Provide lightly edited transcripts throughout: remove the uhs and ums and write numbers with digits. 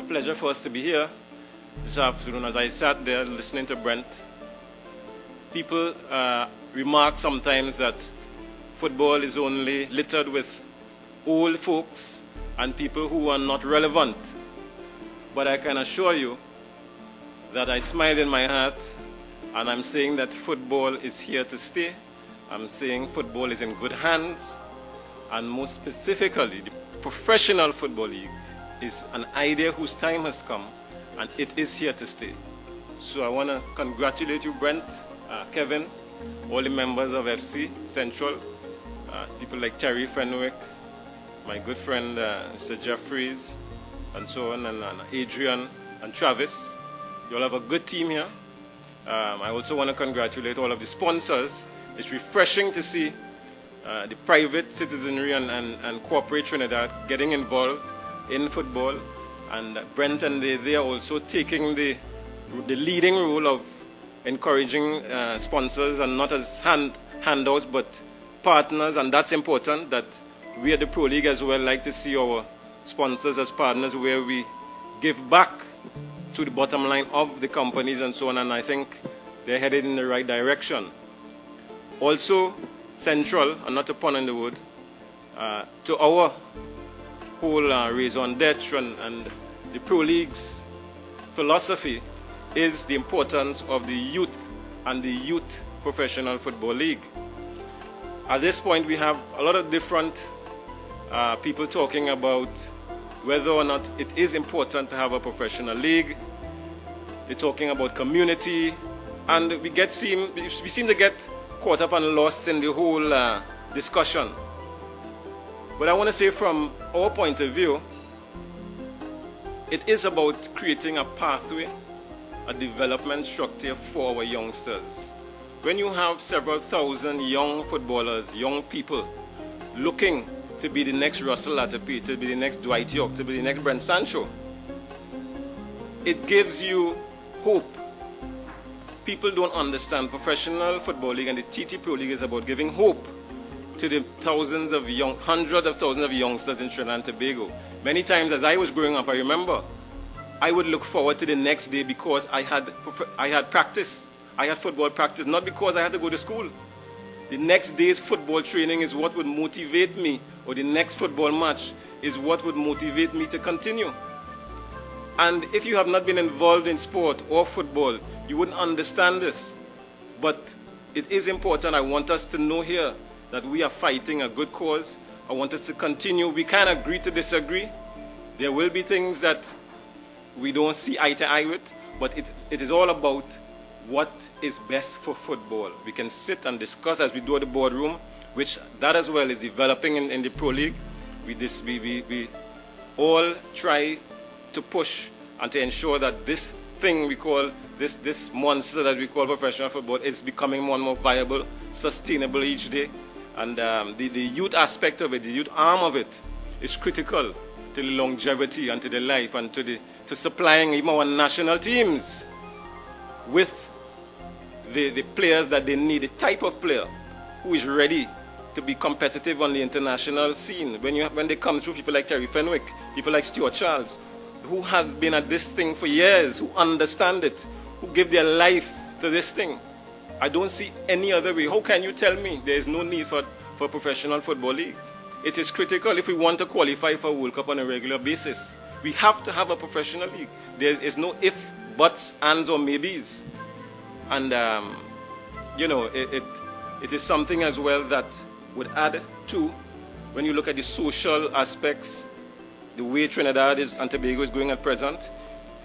pleasure for us to be here this afternoon. As I sat there listening to Brent, people remark sometimes that football is only littered with old folks and people who are not relevant. But I can assure you that I smile in my heart, and I'm saying that football is here to stay. I'm saying football is in good hands, and most specifically, the Professional Football League is an idea whose time has come, and it is here to stay. So I want to congratulate you, Brent, Kevin, all the members of FC Central, people like Terry Fenwick, my good friend Mr. Jeffries, and so on, and Adrian and Travis. You all have a good team here. I also want to congratulate all of the sponsors. It's refreshing to see the private citizenry and corporate Trinidad getting involved in football. And Brent and they are also taking the leading role of encouraging sponsors, and not as handouts, but partners. And that's important, that we at the Pro League as well like to see our sponsors as partners, where we give back to the bottom line of the companies and so on. And I think they're headed in the right direction. Also, Central, and not a pun in the word, to our whole raison d'etre and the Pro League's philosophy is the importance of the youth and the Youth Professional Football League. At this point, we have a lot of different people talking about whether or not it is important to have a professional league. They're talking about community, and we seem to get caught up and lost in the whole discussion. But I want to say, from our point of view, it is about creating a pathway, a development structure for our youngsters. When you have several thousand young footballers, young people, looking to be the next Russell Latipi, to be the next Dwight York, to be the next Brent Sancho, it gives you hope. People don't understand Professional Football League and the TT Pro League is about giving hope to the hundreds of thousands of youngsters in Trinidad and Tobago. Many times as I was growing up, I remember I would look forward to the next day because I had practice. I had football practice, not because I had to go to school. The next day's football training is what would motivate me, or the next football match is what would motivate me to continue. And if you have not been involved in sport or football, you wouldn't understand this. But it is important. I want us to know here that we are fighting a good cause. I want us to continue. We can agree to disagree. There will be things that we don't see eye to eye with, but it is all about what is best for football. We can sit and discuss as we do at the boardroom, which that as well is developing in the Pro League. We all try to push and to ensure that this thing we call, this monster that we call professional football is becoming more and more viable, sustainable each day. And the youth aspect of it, the youth arm of it, is critical to the longevity and to the life and to supplying even our national teams with the players that they need, the type of player who is ready to be competitive on the international scene. When they come through, people like Terry Fenwick, people like Stuart Charles, who has been at this thing for years, who understand it, who give their life to this thing. I don't see any other way. How can you tell me there is no need for a Professional Football League? It is critical if we want to qualify for World Cup on a regular basis. We have to have a professional league. There is no if, buts, ands, or maybes. And, you know, it is something as well that would add to, when you look at the social aspects, the way Trinidad and Tobago is going at present,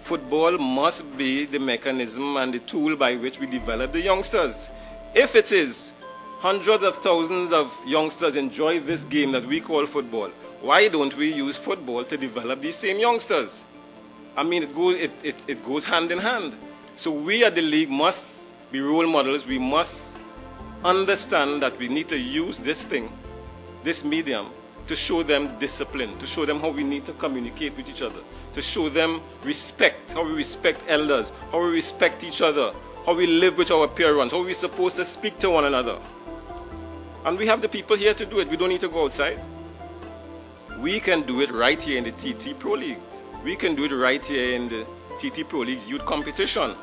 football must be the mechanism and the tool by which we develop the youngsters. If it is hundreds of thousands of youngsters enjoy this game that we call football, why don't we use football to develop these same youngsters? I mean, it goes hand in hand. So we at the league must be role models. We must understand that we need to use this thing, this medium, to show them discipline, to show them how we need to communicate with each other, to show them respect, how we respect elders, how we respect each other, how we live with our parents, how we're supposed to speak to one another. And we have the people here to do it. We don't need to go outside. We can do it right here in the TT Pro League. We can do it right here in the TT Pro League's youth competition.